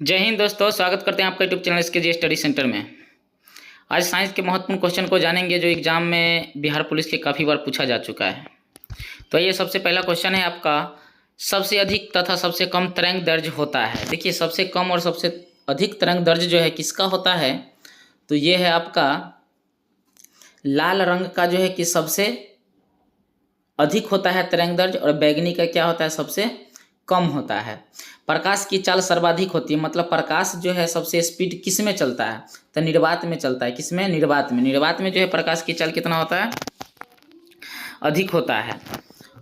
जय हिंद दोस्तों, स्वागत करते हैं आपका यूट्यूब चैनल इसके जी स्टडी सेंटर में। आज साइंस के महत्वपूर्ण क्वेश्चन को जानेंगे जो एग्जाम में बिहार पुलिस के काफ़ी बार पूछा जा चुका है। तो ये सबसे पहला क्वेश्चन है आपका, सबसे अधिक तथा सबसे कम तरंग दैर्घ्य होता है। देखिए, सबसे कम और सबसे अधिक तरंग दैर्घ्य जो है किसका होता है, तो ये है आपका लाल रंग का जो है कि सबसे अधिक होता है तरंग दैर्घ्य, और बैगनी का क्या होता है, सबसे कम होता है। प्रकाश की चाल सर्वाधिक होती है, मतलब प्रकाश जो है सबसे स्पीड किस में चलता है, तो निर्वात में चलता है। किस में? निर्वात में। निर्वात में जो है प्रकाश की चाल कितना होता है, अधिक होता है।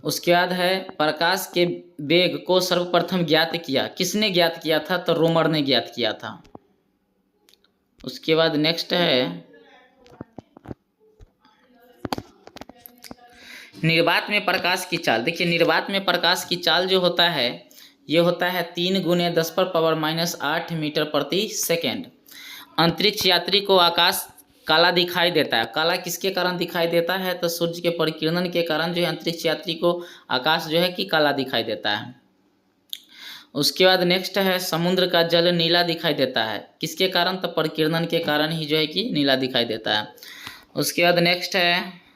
उसके बाद है प्रकाश के वेग को सर्वप्रथम ज्ञात किया, किसने ज्ञात किया था, तो रोमर ने ज्ञात किया था। उसके बाद नेक्स्ट है निर्वात में प्रकाश की चाल। देखिए, निर्वात में प्रकाश की चाल जो होता है ये होता है 3 × 10⁻⁸ मीटर प्रति सेकेंड। अंतरिक्ष यात्री को आकाश काला दिखाई देता है। काला किसके कारण दिखाई देता है, तो सूर्य के परिकिरण के कारण जो है अंतरिक्ष यात्री को आकाश जो है कि काला दिखाई देता है। उसके बाद नेक्स्ट है समुद्र का जल नीला दिखाई देता है, किसके कारण, तो परिकिरण के कारण ही जो है कि नीला दिखाई देता है। उसके बाद नेक्स्ट है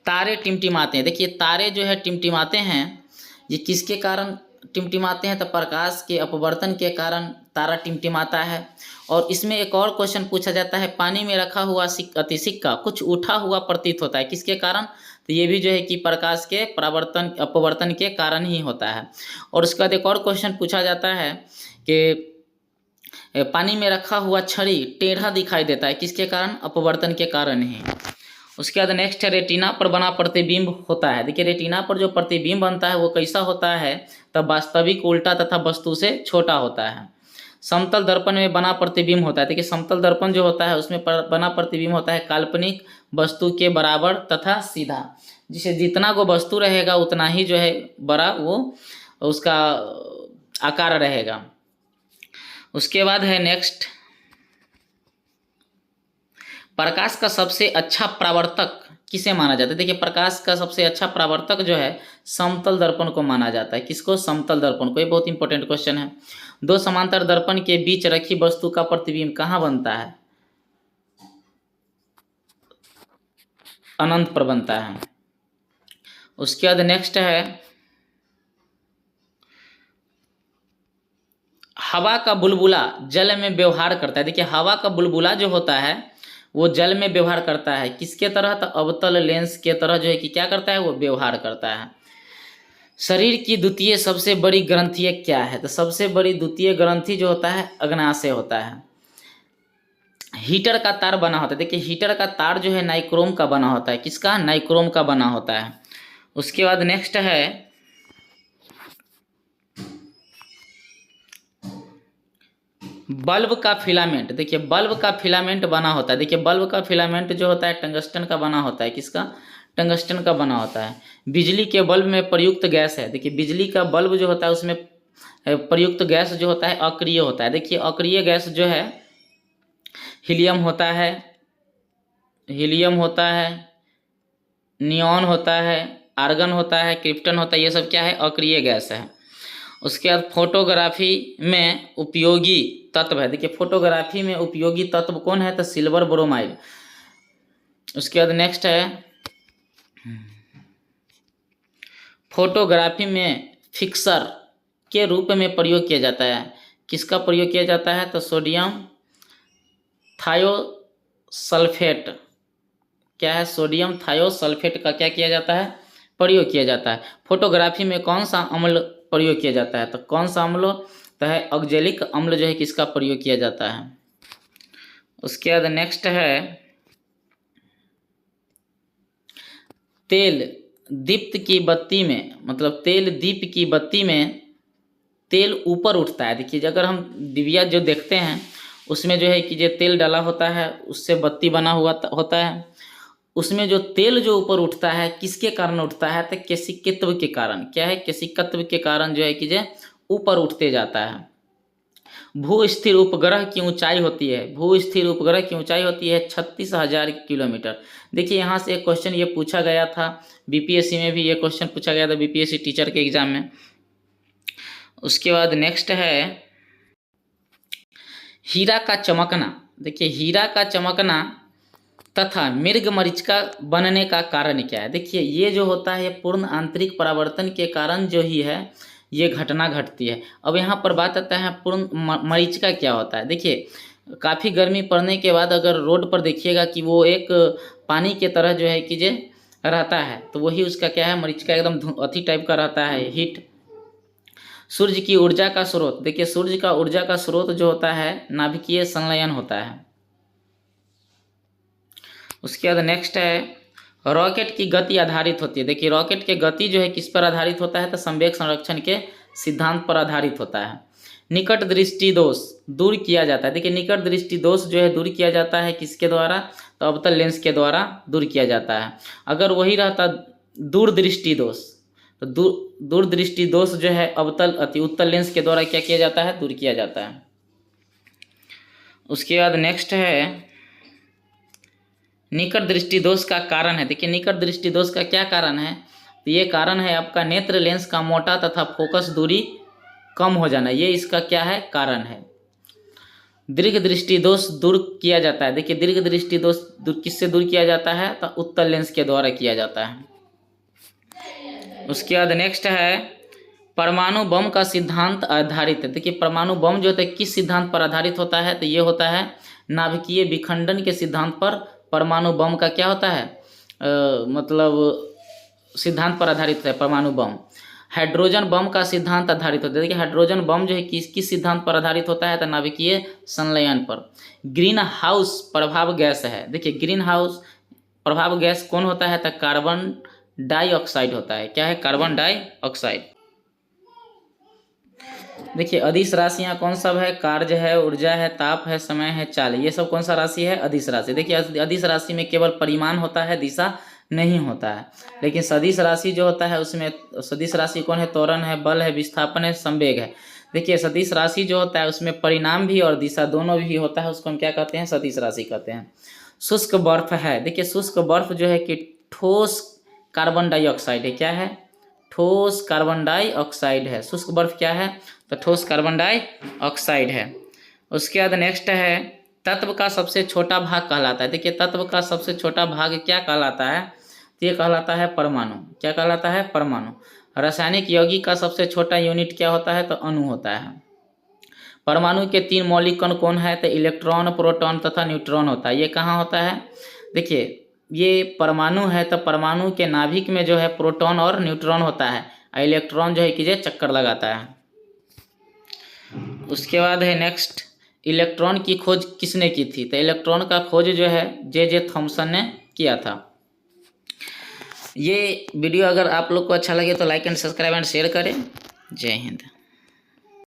तारे टिमटिमाते हैं। देखिए, तारे जो है टिमटिमाते हैं, ये किसके कारण टिमटिमाते हैं, तो प्रकाश के अपवर्तन के कारण तारा टिमटिमाता है। और इसमें एक और क्वेश्चन पूछा जाता है, पानी में रखा हुआ सिक्का कुछ उठा हुआ प्रतीत होता है, किसके कारण, तो ये भी जो है कि प्रकाश के परावर्तन अपवर्तन के कारण ही होता है। और उसके बाद एक और क्वेश्चन पूछा जाता है कि पानी में रखा हुआ छड़ी टेढ़ा दिखाई देता है, किसके कारण, अपवर्तन के कारण ही। उसके बाद नेक्स्ट है रेटिना पर बना प्रतिबिंब होता है। देखिए, रेटिना पर जो प्रतिबिंब बनता है वो कैसा होता है, तब वास्तविक, उल्टा तथा वस्तु से छोटा होता है। समतल दर्पण में बना प्रतिबिंब होता है। देखिए, समतल दर्पण जो होता है उसमें बना प्रतिबिंब होता है काल्पनिक वस्तु के बराबर तथा सीधा। जिसे जितना को वस्तु रहेगा उतना ही जो है बड़ा वो उसका आकार रहेगा। उसके बाद है नेक्स्ट प्रकाश का सबसे अच्छा परावर्तक किसे माना जाता है। देखिए, प्रकाश का सबसे अच्छा परावर्तक जो है समतल दर्पण को माना जाता है। किसको? समतल दर्पण को। ये बहुत इंपॉर्टेंट क्वेश्चन है। दो समांतर दर्पण के बीच रखी वस्तु का प्रतिबिंब कहाँ बनता है, अनंत पर बनता है। उसके बाद नेक्स्ट है हवा का बुलबुला जल में व्यवहार करता है। देखिए, हवा का बुलबुला जो होता है वो जल में व्यवहार करता है, किसके तरह, तो अवतल लेंस के तरह जो है कि क्या करता है, वो व्यवहार करता है। शरीर की द्वितीय सबसे बड़ी ग्रंथि क्या है, तो सबसे बड़ी द्वितीय ग्रंथि जो होता है अग्नाशय होता है। हीटर का तार बना होता है। देखिए, हीटर का तार जो है नाइक्रोम का बना होता है, किसका, नाइक्रोम का बना होता है। उसके बाद नेक्स्ट है बल्ब का फिलामेंट। देखिए, बल्ब का फिलामेंट बना होता है। देखिए, बल्ब का फिलामेंट जो होता है टंगस्टन का बना होता है, किसका, टंगस्टन का बना होता है। बिजली के बल्ब में प्रयुक्त गैस है। देखिए, बिजली का बल्ब जो होता है उसमें प्रयुक्त गैस जो होता है अक्रिय होता है। देखिए, अक्रिय गैस जो है हीलियम होता है, हीलियम होता है, नियॉन होता है, आर्गन होता है, क्रिप्टन होता है, ये सब क्या है, अक्रिय गैस है। उसके बाद फोटोग्राफी में उपयोगी तत्व है। देखिए, फोटोग्राफी में उपयोगी तत्व कौन है, तो सिल्वर ब्रोमाइड। उसके बाद नेक्स्ट है फोटोग्राफी में फिक्सर के रूप में प्रयोग किया जाता है, किसका प्रयोग किया जाता है, तो सोडियम थायोसल्फेट। क्या है, सोडियम थायोसल्फेट का क्या किया जाता है, प्रयोग किया जाता है। फोटोग्राफी में कौन सा अम्ल प्रयोग किया जाता है, तो कौन सा अम्ल, तो है ऑक्जेलिक अम्ल जो है किसका प्रयोग किया जाता है। उसके बाद नेक्स्ट है तेल दीप्त की बत्ती में, मतलब तेल दीप की बत्ती में तेल ऊपर उठता है। देखिए, अगर हम डिबिया जो देखते हैं उसमें जो है कि जो तेल डाला होता है उससे बत्ती बना हुआ होता है, उसमें जो तेल जो ऊपर उठता है किसके कारण उठता है, तो केशिकत्व के कारण। क्या है, केशिकत्व के कारण जो है कि जो ऊपर उठते जाता है। भू स्थिर उपग्रह की ऊंचाई होती है, भू स्थिर उपग्रह की ऊंचाई होती है 36,000 किलोमीटर। देखिए, यहाँ से एक क्वेश्चन ये पूछा गया था, बीपीएससी में भी ये क्वेश्चन पूछा गया था, बीपीएससी टीचर के एग्जाम में। उसके बाद नेक्स्ट है हीरा का चमकना, देखिए हीरा का चमकना तथा मृग मरीचिका बनने का कारण क्या है। देखिए ये जो होता है पूर्ण आंतरिक परावर्तन के कारण जो ही है ये घटना घटती है। अब यहाँ पर बात आता है पूर्ण मरीचिका क्या होता है। देखिए काफ़ी गर्मी पड़ने के बाद अगर रोड पर देखिएगा कि वो एक पानी के तरह जो है कि जे रहता है, तो वही उसका क्या है, मरीचिका एकदम अथी टाइप का रहता है, हीट। सूर्य की ऊर्जा का स्रोत, देखिए सूर्य का ऊर्जा का स्रोत जो होता है नाभिकीय संलयन होता है। उसके बाद नेक्स्ट है रॉकेट की गति आधारित होती है। देखिए रॉकेट के गति जो है किस पर आधारित होता है, तो संवेग संरक्षण के सिद्धांत पर आधारित होता है। निकट दृष्टि दोष दूर किया जाता है। देखिए निकट दृष्टि दोष जो है दूर किया जाता है किसके द्वारा, तो अवतल लेंस के द्वारा दूर किया जाता है। अगर वही रहता दूर दृष्टि दोष, तो दूर दृष्टि दोष जो है अवतल अति उत्तल लेंस के द्वारा क्या किया जाता है, दूर किया जाता है। उसके बाद नेक्स्ट है निकट दृष्टि दोष का कारण है। देखिए निकट दृष्टि दोष का क्या कारण है, तो ये कारण है आपका नेत्र लेंस का मोटा तथा फोकस दूरी कम हो जाना, ये इसका क्या है, कारण है। दीर्घ दृष्टि दोष दूर किया जाता है। देखिए दीर्घ दृष्टि दोष किससे दूर किया जाता है, तो उत्तल लेंस के द्वारा किया जाता है। उसके बाद नेक्स्ट है परमाणु बम का सिद्धांत आधारित है। देखिए परमाणु बम जो होता है किस सिद्धांत पर आधारित होता है, तो ये होता है नाभिकीय विखंडन के सिद्धांत पर परमाणु बम का क्या होता है, मतलब सिद्धांत पर आधारित है परमाणु बम। हाइड्रोजन बम का सिद्धांत आधारित होता है। देखिए हाइड्रोजन बम जो है किस सिद्धांत पर आधारित होता है, तो नाभिकीय संलयन पर। ग्रीन हाउस प्रभाव गैस है। देखिए ग्रीन हाउस प्रभाव गैस कौन होता है, तो कार्बन डाइऑक्साइड होता है। क्या है, कार्बन डाइऑक्साइड। देखिए अदिश राशियाँ कौन सब है, कार्य है, ऊर्जा है, ताप है, समय है, चाल, ये सब कौन सा राशि है, अदिश राशि। देखिए अदिश राशि में केवल परिमाण होता है, दिशा नहीं होता है। लेकिन सदिश राशि जो होता है उसमें सदिश राशि कौन है, त्वरण है, बल है, विस्थापन है, संवेग है। देखिए सदिश राशि जो होता है उसमें परिणाम भी और दिशा दोनों भी होता है, उसको हम क्या कहते हैं, सदिश राशि कहते हैं। शुष्क बर्फ है। देखिए शुष्क बर्फ जो है कि ठोस कार्बन डाइऑक्साइड है। क्या है, ठोस कार्बन डाइऑक्साइड है। शुष्क बर्फ क्या है, तो ठोस कार्बन डाइऑक्साइड है। उसके बाद नेक्स्ट है तत्व का सबसे छोटा भाग कहलाता है। देखिए तत्व का सबसे छोटा भाग क्या कहलाता है, तो ये कहलाता है परमाणु। क्या कहलाता है, परमाणु। रासायनिक यौगिक का सबसे छोटा यूनिट क्या होता है, तो अणु होता है। परमाणु के 3 मौलिक कण कौन है, तो इलेक्ट्रॉन, प्रोटॉन तथा न्यूट्रॉन होता है। ये कहाँ होता है, देखिए ये परमाणु है तो परमाणु के नाभिक में जो है प्रोटॉन और न्यूट्रॉन होता है, और इलेक्ट्रॉन जो है कि चक्कर लगाता है। उसके बाद है नेक्स्ट इलेक्ट्रॉन की खोज किसने की थी, तो इलेक्ट्रॉन का खोज जो है जे थॉमसन ने किया था। ये वीडियो अगर आप लोग को अच्छा लगे तो like and subscribe and share करें। जय हिंद।